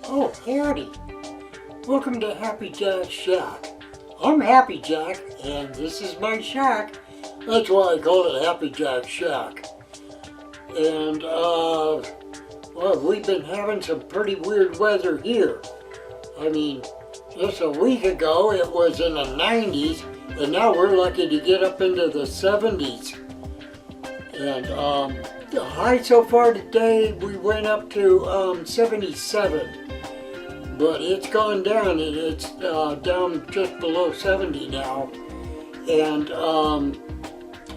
Oh, howdy. Welcome to Happy Jack's Shack. I'm Happy Jack, and this is my shack. That's why I call it Happy Jack's Shack. And, well, we've been having some pretty weird weather here. I mean, just a week ago it was in the 90s, and now we're lucky to get up into the 70s. And, the high so far today, we went up to 77. But it's gone down, and it's down just below 70 now. And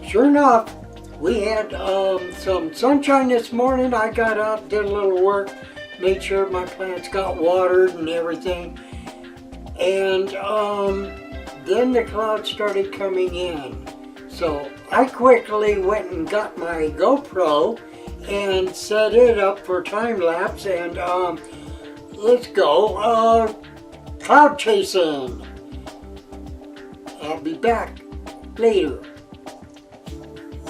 sure enough, we had some sunshine this morning. I got up, did a little work, made sure my plants got watered and everything. And then the clouds started coming in. So I quickly went and got my GoPro and set it up for time lapse, and let's go cloud chasing. I'll be back later.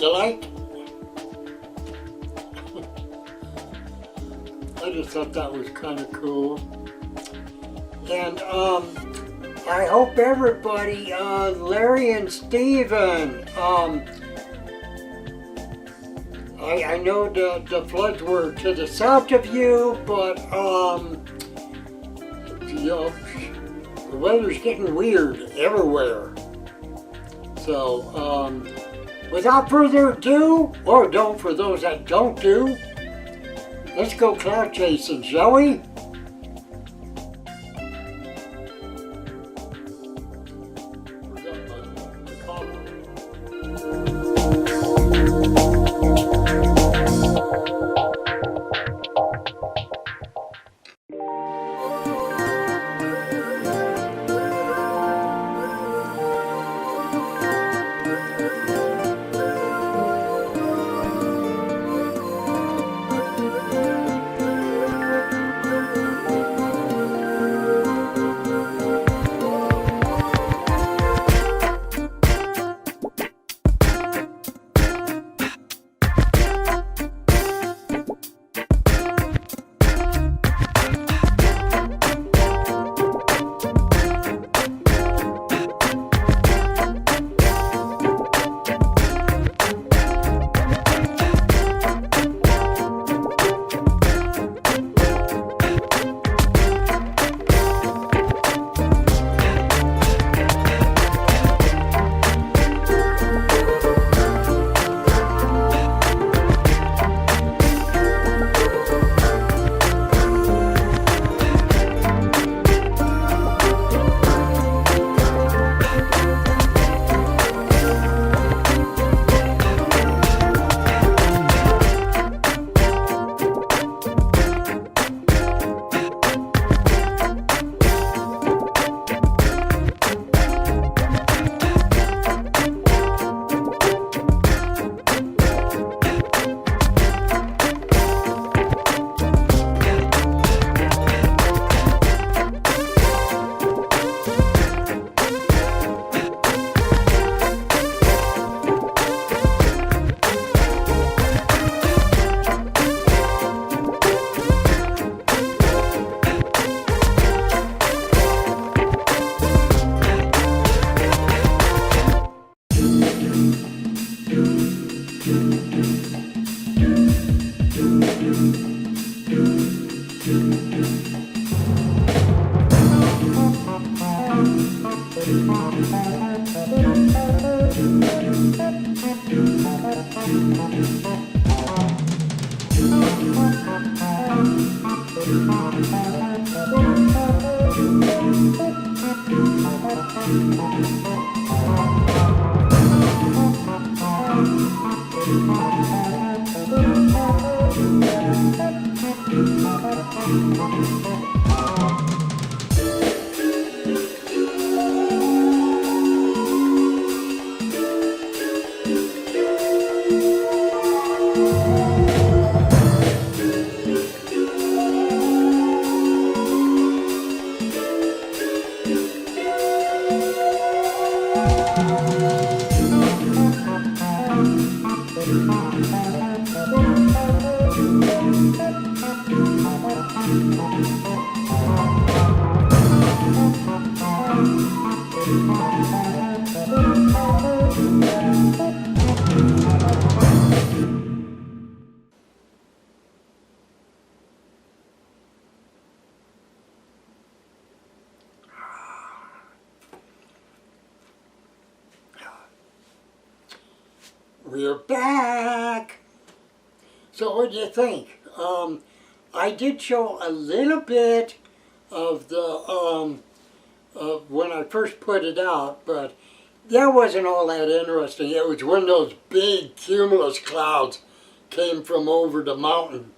You like? I just thought that was kind of cool. And I hope everybody, Larry and Steven, I know the floods were to the south of you, but you know, the weather's getting weird everywhere. So, without further ado, or don't for those that don't do, let's go cloud chasing, shall we? We're back! So what do you think? I did show a little bit of the, of when I first put it out, but that wasn't all that interesting. It was when those big cumulus clouds came from over the mountain,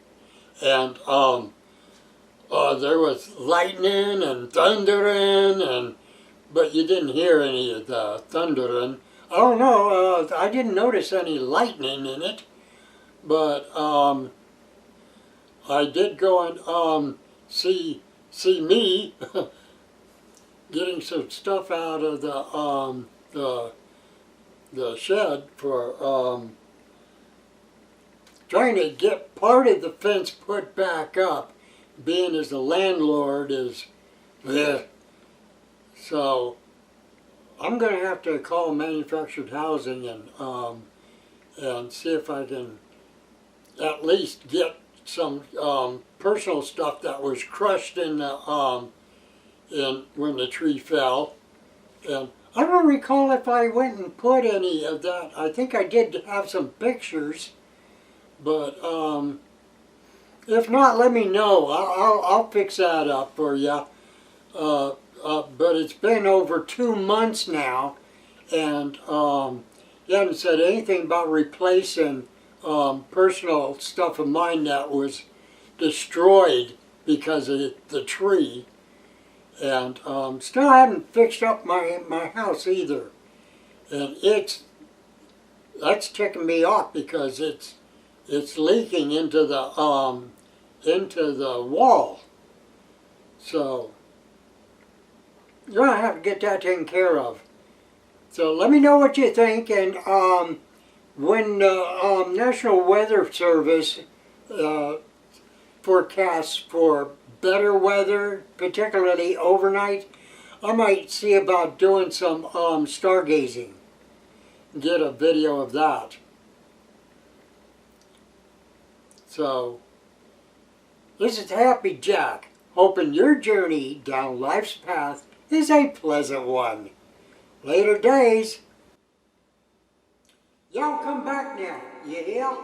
and there was lightning and thundering, but you didn't hear any of the thundering. I don't know, I didn't notice any lightning in it, but I did go and see me getting some stuff out of the shed for trying to get part of the fence put back up, being as the landlord is there. So I'm going to have to call manufactured housing and see if I can at least get some personal stuff that was crushed in the when the tree fell. And I don't recall if I went and put any of that. I think I did have some pictures, but if not, let me know. I'll fix that up for you. But it's been over 2 months now, and you haven't said anything about replacing personal stuff of mine that was destroyed because of the tree. And still haven't fixed up my house either. And that's ticking me off because it's leaking into the wall. So you're gonna have to get that taken care of. So let me know what you think, and when the National Weather Service forecasts for better weather, particularly overnight, I might see about doing some stargazing. Get a video of that. So, this is Happy Jack, hoping your journey down life's path is a pleasant one. Later days. Y'all come back now, you hear?